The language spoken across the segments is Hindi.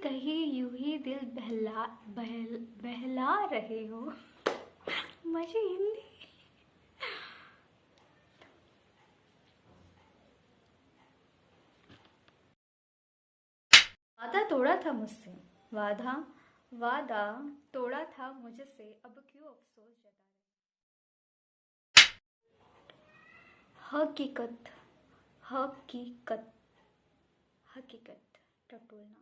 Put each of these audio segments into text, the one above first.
कहीं यूं ही दिल बहला रहे हो। मुझे हिंदी वादा तोड़ा था मुझसे, वादा वादा तोड़ा था मुझसे, अब क्यों अफसोस जता रहे। हकीकत हकीकत हकीकत टटोलना।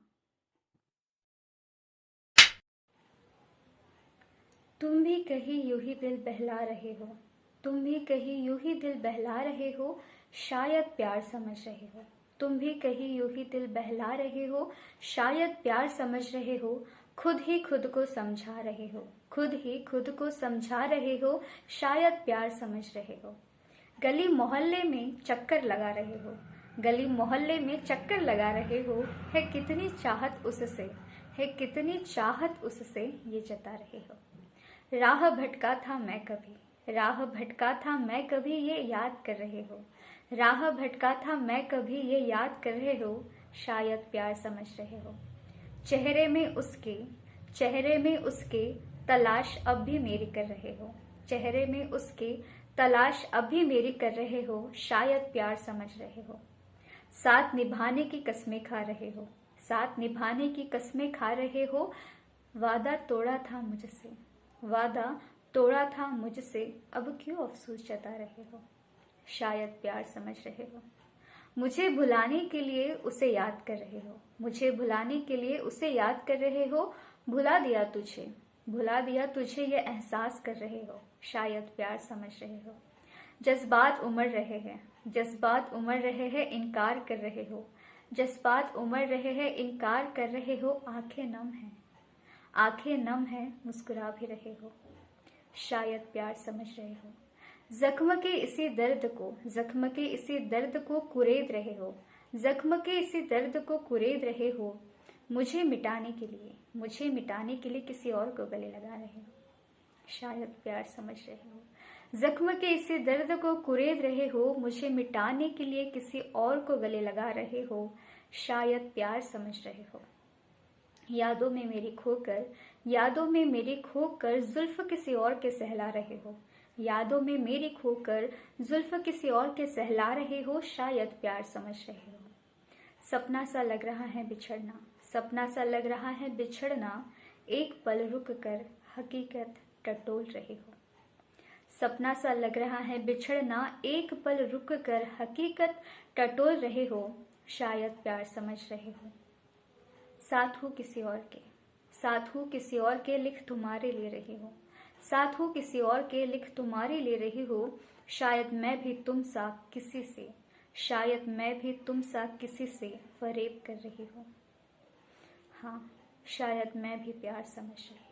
तुम भी कहीं यूं ही दिल बहला रहे हो, तुम भी कहीं यूं ही दिल बहला रहे हो, शायद प्यार समझ रहे हो। तुम भी कहीं यूं ही दिल बहला रहे हो, शायद प्यार समझ रहे हो। खुद ही खुद को समझा रहे हो, खुद ही खुद को समझा रहे हो, शायद प्यार समझ रहे हो। गली मोहल्ले में चक्कर लगा रहे हो, गली मोहल्ले में चक्कर लगा रहे हो। है कितनी चाहत उससे, है कितनी चाहत उससे, ये जता रहे हो। राह भटका था मैं कभी, राह भटका था मैं कभी, ये याद कर रहे हो। राह भटका था मैं कभी, ये याद कर रहे हो, शायद प्यार समझ रहे हो। चेहरे में उसके, चेहरे में उसके तलाश अब भी मेरी कर रहे हो। चेहरे में उसके तलाश अब भी मेरी कर रहे हो, शायद प्यार समझ रहे हो। साथ निभाने की कस्में खा रहे हो, साथ निभाने की कस्में खा रहे हो। वादा तोड़ा था मुझसे, वादा तोड़ा था मुझसे, अब क्यों अफसोस जता रहे हो, शायद प्यार समझ रहे हो। मुझे भुलाने के लिए उसे याद कर रहे हो, मुझे भुलाने के लिए उसे याद कर रहे हो। भुला दिया तुझे, भुला दिया तुझे, ये एहसास कर रहे हो, शायद प्यार समझ रहे हो। जज्बात उमड़ रहे हैं, जज्बात उमड़ रहे हैं, इनकार कर रहे हो। जज्बात उमड़ रहे हैं, इनकार कर रहे हो। आंखें नम हैं, आंखें नम है, मुस्कुरा भी रहे हो, शायद प्यार समझ रहे हो। जख्म के इसी दर्द को, जख्म के इसी दर्द को कुरेद रहे हो, जख्म के इसी दर्द को कुरेद रहे हो। मुझे मिटाने के लिए, मुझे मिटाने के लिए किसी और को गले लगा रहे हो, शायद प्यार समझ रहे हो। जख्म के इसी दर्द को कुरेद रहे हो, मुझे मिटाने के लिए किसी और को गले लगा रहे हो, शायद प्यार समझ रहे हो। यादों में मेरी खोकर, यादों में मेरी खोकर जुल्फ किसी और के सहला रहे हो। यादों में मेरी खोकर जुल्फ किसी और के सहला रहे हो, शायद प्यार समझ रहे हो। सपना सा लग रहा है बिछड़ना, सपना सा लग रहा है बिछड़ना, एक पल रुक कर हकीकत टटोल रहे हो। सपना सा लग रहा है बिछड़ना, एक पल रुक कर हकीकत टटोल रहे हो, शायद प्यार समझ रहे हो। साथ हूँ किसी और के, साथ हूँ किसी और के, लिख तुम्हारे ले रही हो। साथ हूँ किसी और के, लिख तुम्हारे ले रही हो। शायद मैं भी तुम सा किसी से, शायद मैं भी तुम सा किसी से फरेब कर रही हूँ। हाँ, शायद मैं भी प्यार समझ रही हूँ।